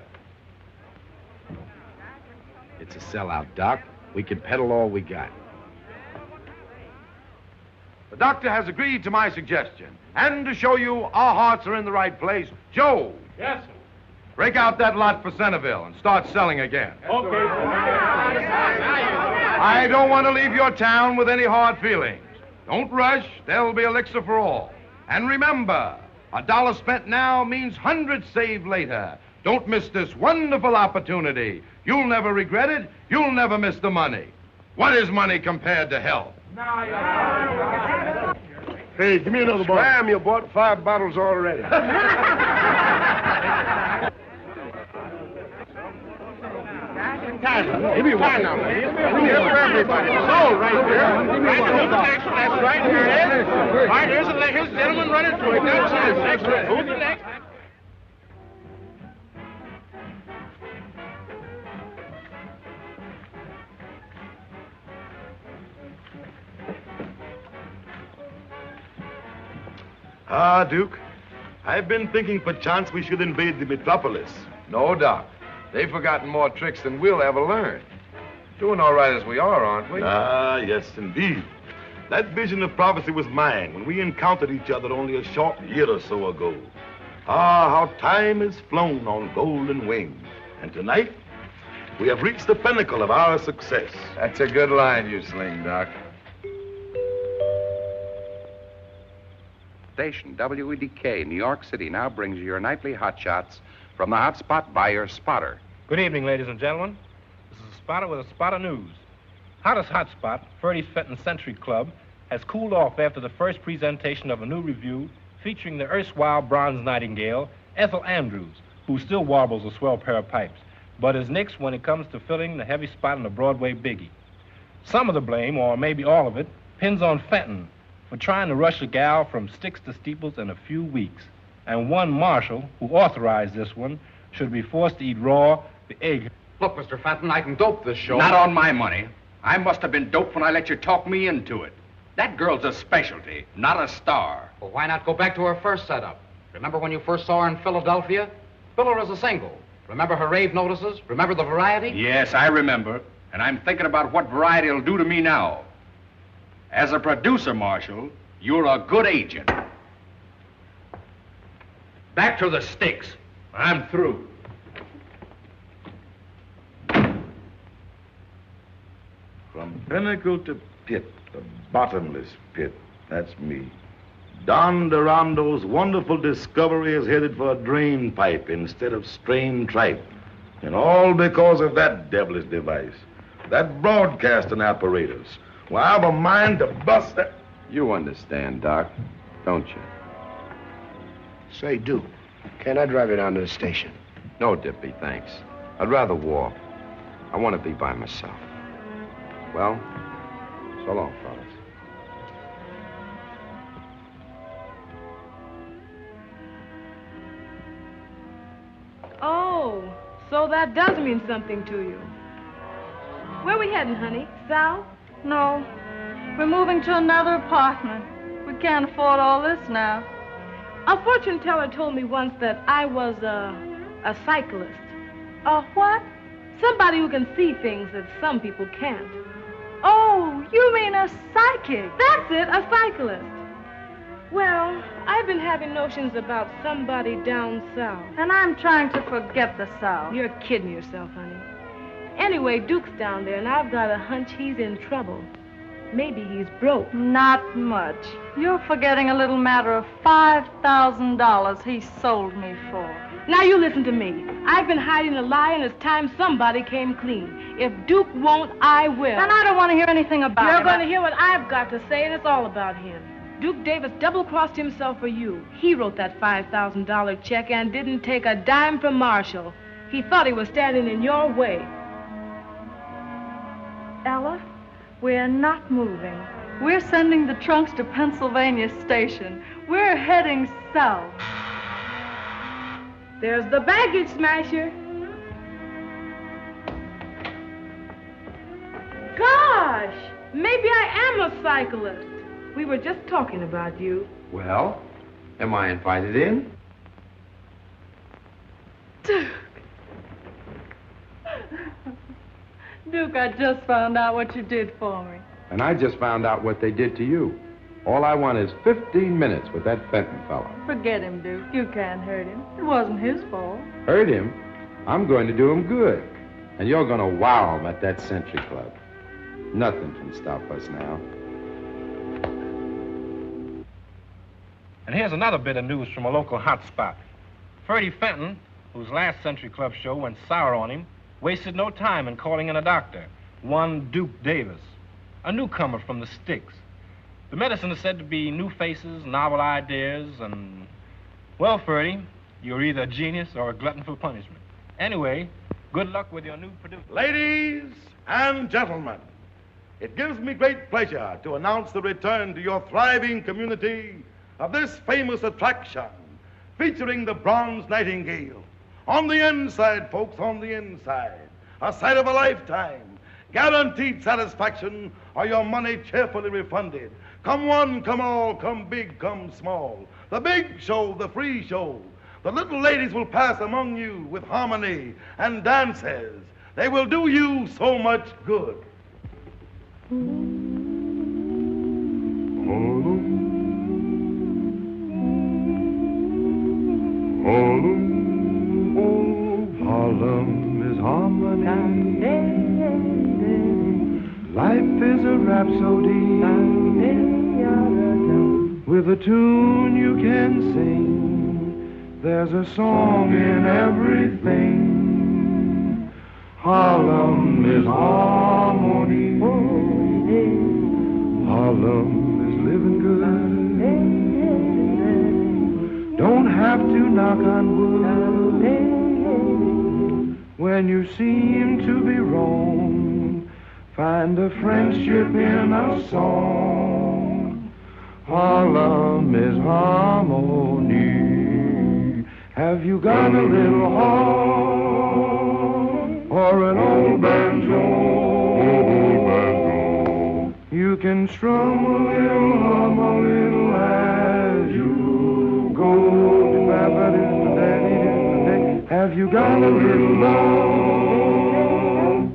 It's a sellout, Doc. We can peddle all we got.
The doctor has agreed to my suggestion. And to show you our hearts are in the right place, Joe.
Yes, sir.
Break out that lot for Centerville and start selling again.
Okay.
I don't want to leave your town with any hard feelings. Don't rush. There'll be elixir for all. And remember, $1 spent now means hundreds saved later. Don't miss this wonderful opportunity. You'll never regret it. You'll never miss the money. What is money compared to health?
Hey, give me another bottle. Scram, you bought 5 bottles already.
Time now, ladies. Here for everybody. Sold right there. Right to the next. That's right. Here it is. All right, here's the gentleman running to it. That's it. Excellent. Who's the next?
Ah, Duke, I've been thinking perchance we should invade the metropolis.
No, Doc. They've forgotten more tricks than we'll ever learn. Doing all right as we are, aren't we?
Ah, yes, indeed. That vision of prophecy was mine when we encountered each other only a short year or so ago. Ah, how time has flown on golden wings. And tonight, we have reached the pinnacle of our success.
That's a good line you sling, Doc.
Station WEDK, New York City, now brings you your nightly hot shots from the hot spot by your spotter.
Good evening, ladies and gentlemen. This is a spotter with a spot of news. Hottest hotspot, Ferdy's Fenton Century Club, has cooled off after the first presentation of a new revue featuring the erstwhile bronze nightingale, Ethel Andrews, who still warbles a swell pair of pipes, but is nixed when it comes to filling the heavy spot in the Broadway biggie. Some of the blame, or maybe all of it, pins on Fenton for trying to rush a gal from sticks to steeples in a few weeks. And one marshal, who authorized this one, should be forced to eat raw the egg.
Look, Mr. Fenton, I can dope this show.
Not on my money. I must have been doped when I let you talk me into it. That girl's a specialty, not a star.
Well, why not go back to her first setup? Remember when you first saw her in Philadelphia? Fill her as a single. Remember her rave notices? Remember the variety?
Yes, I remember. And I'm thinking about what variety will do to me now. As a producer, Marshal, you're a good agent. Back to the sticks. I'm through.
From pinnacle to pit, the bottomless pit, that's me. Don Durando's wonderful discovery is headed for a drain pipe instead of strained tripe. And all because of that devilish device, that broadcasting apparatus. Well, I've a mind to bust that.
You understand, Doc, don't you?
Say, Duke, can I drive you down to the station?
No, Dippy, thanks. I'd rather walk. I want to be by myself. Well, so long, fellas.
Oh, so that does mean something to you. Where we heading, honey? South?
No. We're moving to another apartment. We can't afford all this now.
A fortune teller told me once that I was a cyclist.
A what?
Somebody who can see things that some people can't.
Oh, you mean a psychic?
That's it, a cyclist. Well, I've been having notions about somebody down south.
And I'm trying to forget the South.
You're kidding yourself, honey. Anyway, Duke's down there, and I've got a hunch he's in trouble. Maybe he's broke.
Not much. You're forgetting a little matter of $5,000 he sold me for.
Now you listen to me. I've been hiding a lie, and it's time somebody came clean. If Duke won't, I will.
And I don't want to hear anything about it.
You're going to hear what I've got to say, and it's all about him. Duke Davis double-crossed himself for you. He wrote that $5,000 check and didn't take a dime from Marshall. He thought he was standing in your way.
Ella, we're not moving. We're sending the trunks to Pennsylvania Station. We're heading south.
There's the baggage smasher. Gosh, maybe I am a cyclist. We were just talking about you.
Well, am I invited in?
Duke. Duke, I just found out what you did for me.
And I just found out what they did to you. All I want is 15 minutes with that Fenton fella.
Forget him, Duke. You can't hurt him. It wasn't his fault.
Hurt him? I'm going to do him good. And you're going to wow him at that Century Club. Nothing can stop us now.
And here's another bit of news from a local hotspot. Ferdy Fenton, whose last Century Club show went sour on him, wasted no time in calling in a doctor, one Duke Davis, a newcomer from the sticks. The medicine is said to be new faces, novel ideas, and... Well, Ferdy, you're either a genius or a glutton for punishment. Anyway, Good luck with your new producer.
Ladies and gentlemen, it gives me great pleasure to announce the return to your thriving community of this famous attraction featuring the Bronze Nightingale. On the inside, folks, on the inside. A sight of a lifetime. Guaranteed satisfaction or your money cheerfully refunded. Come one, come all, come big, come small. The big show, the free show. The little ladies will pass among you with harmony and dances. They will do you so much good.
Harlem is harmony. Life is a rhapsody. With a tune you can sing. There's a song in everything. Harlem is harmony. Harlem is living good. Don't have to knock on wood. When you seem to be wrong, find a friendship in a song. Harlem is harmony. Have you got a little heart or an old banjo? You can strum a little, hum a little as you go. Have you got a little love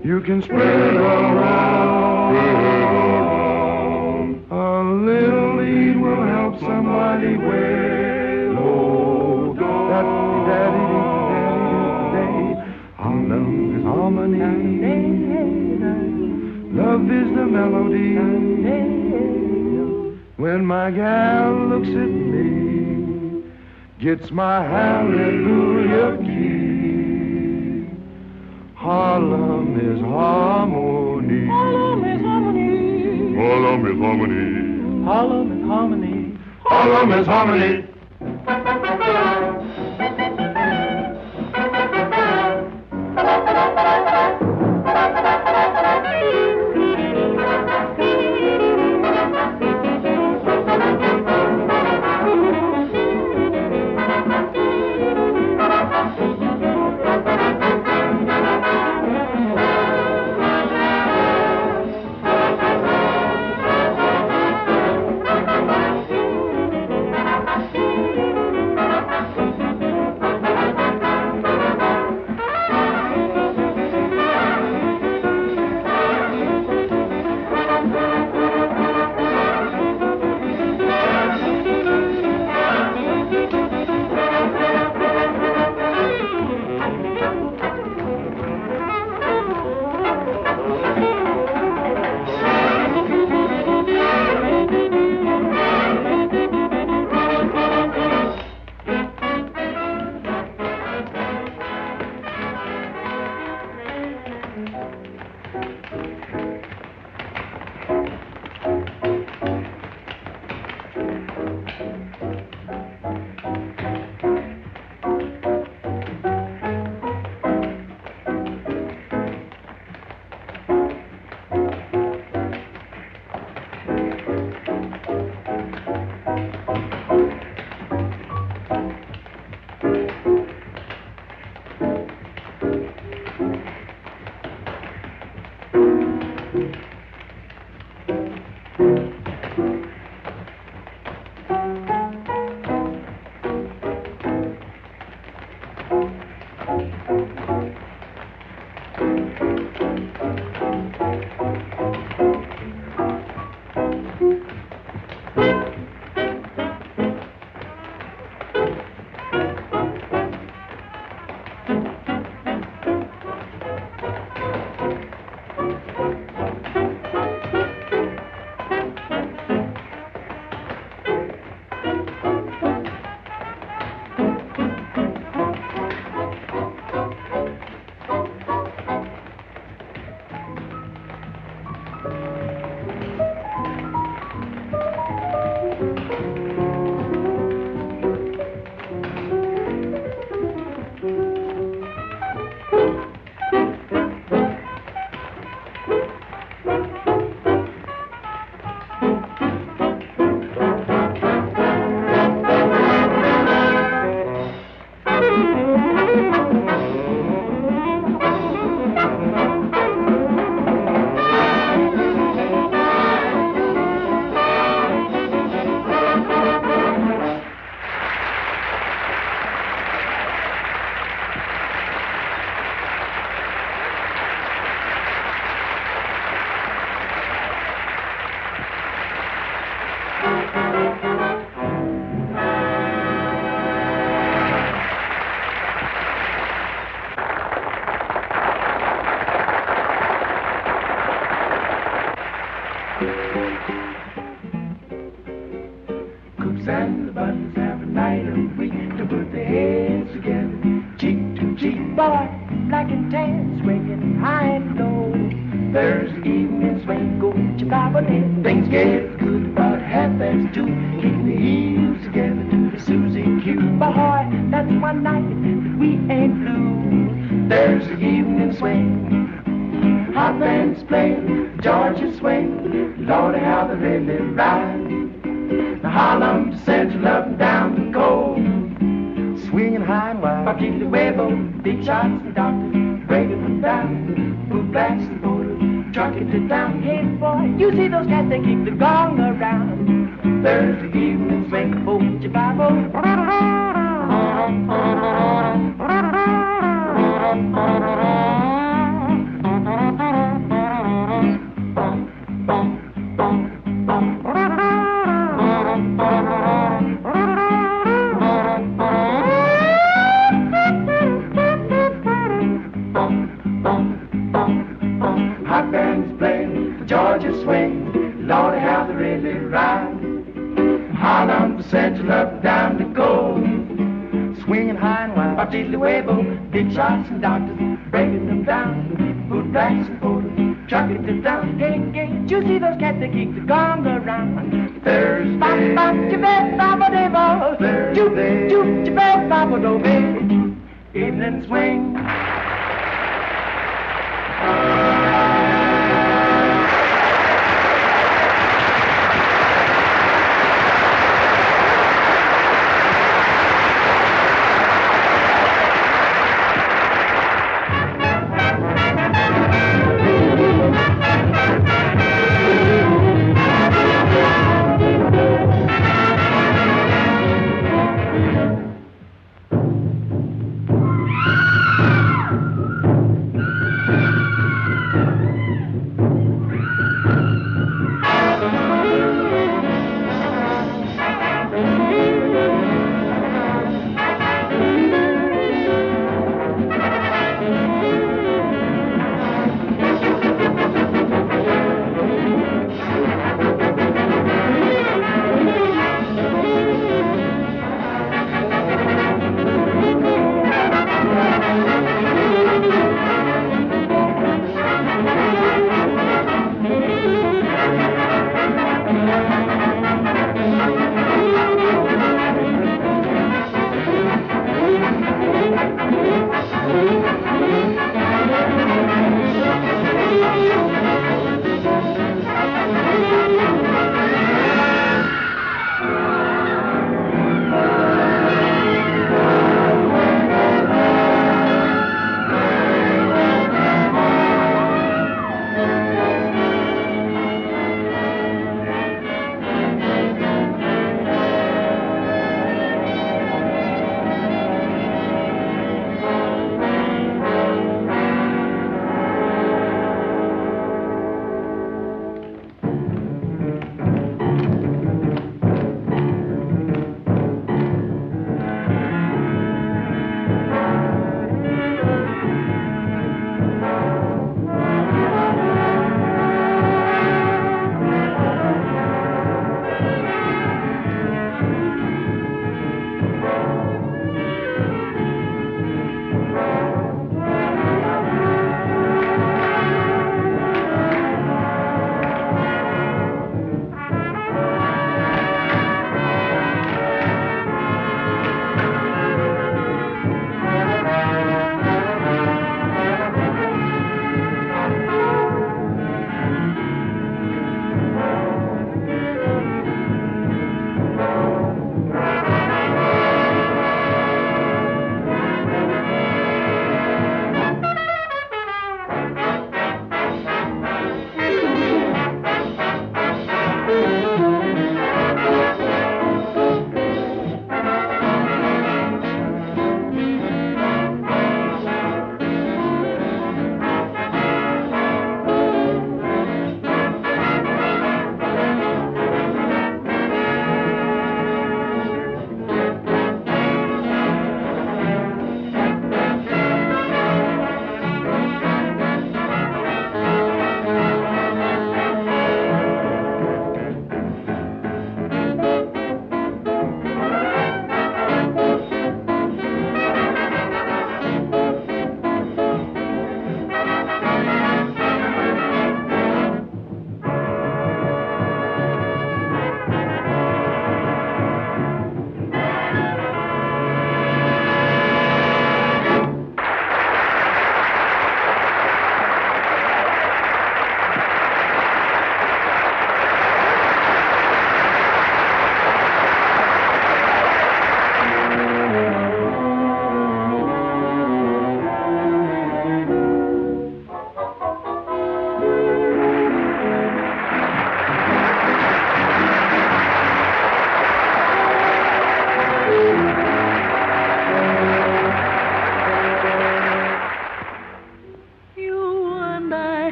you can spread around? A little lead will help somebody way low. Harlem is harmony. Love is the melody. When my gal looks at me, gets my hallelujah key. Harlem is harmony.
Harlem is harmony.
Harlem is harmony.
Harlem is harmony.
Harlem is harmony. Things get good about 2:30, kicking the heels together to the Susie Q. Boy, that's one night we ain't blue. There's the evening swing, hot bands playing, Georgia swing. Lordy, how they really ride. The Harlem to Central, up and down the coast, swinging high and wide. Bartili Huevo, big shots and doctors, breaking them down. Boot blacks and borders, trucking it down. Hey boy, you see those cats that keep the gong around. Thursday evening swing, oh, Chicago. Hot bands playing, Georgia swing, Lordy, how they really ride. Harlem to Central, up and down the coast, swinging high and wide. Bartili Huevo, big shots and doctors, breaking them down. Boot blacks and borders, trucking it down. Gang, gang, you see those cats that keep the gong around. Thursday, evening swing.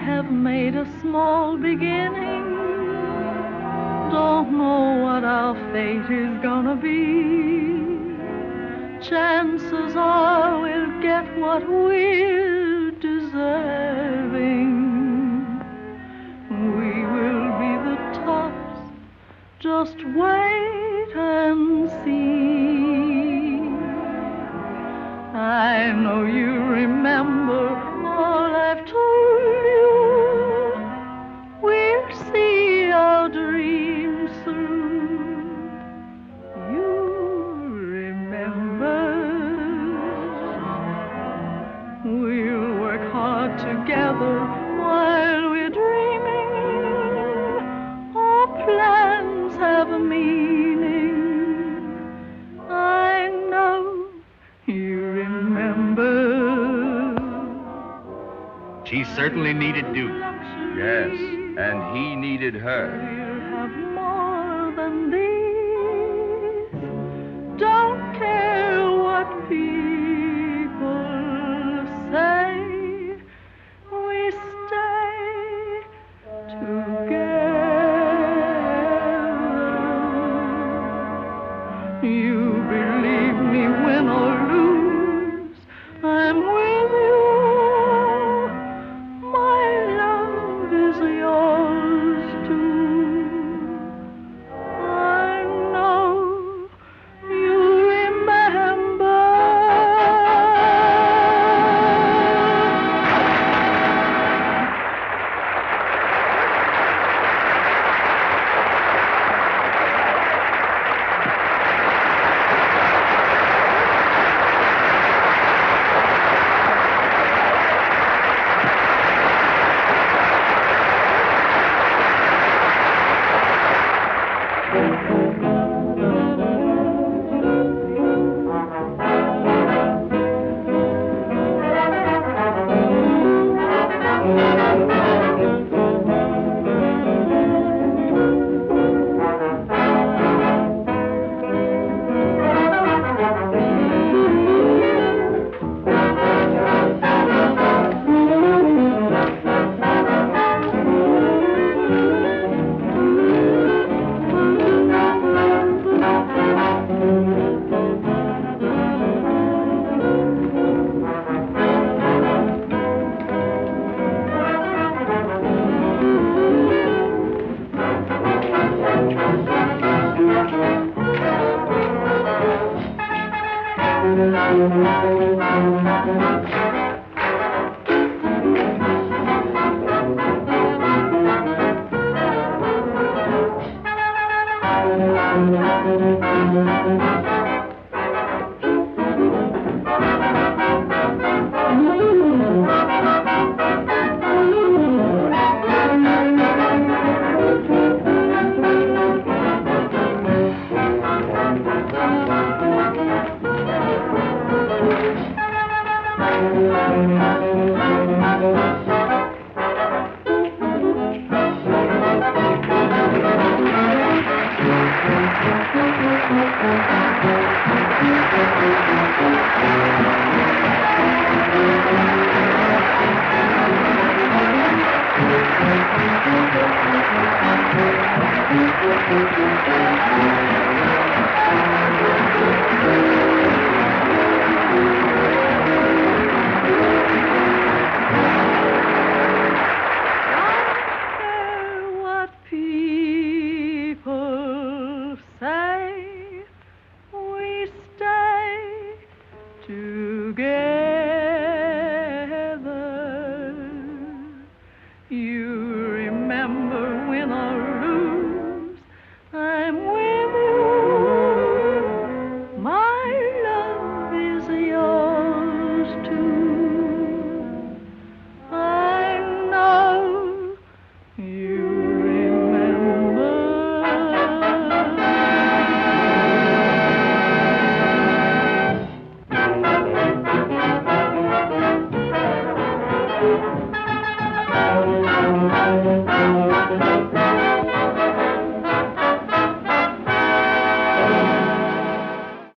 have made a small beginning. Don't know what our fate is gonna be. Chances are we'll get what we're deserving. We will be the tops, just wait and see. I know you remember all I've told you. We'll see our dreams through. You remember. We'll work hard together while we're dreaming. Our plans have a meaning. I know you remember.
She certainly needed Duke.
Yes, and he needed her.
We'll have more than these. Don't care what people say. We stay together. You believe me, win or lose, I'm with you. My love is yours too. I know you remember.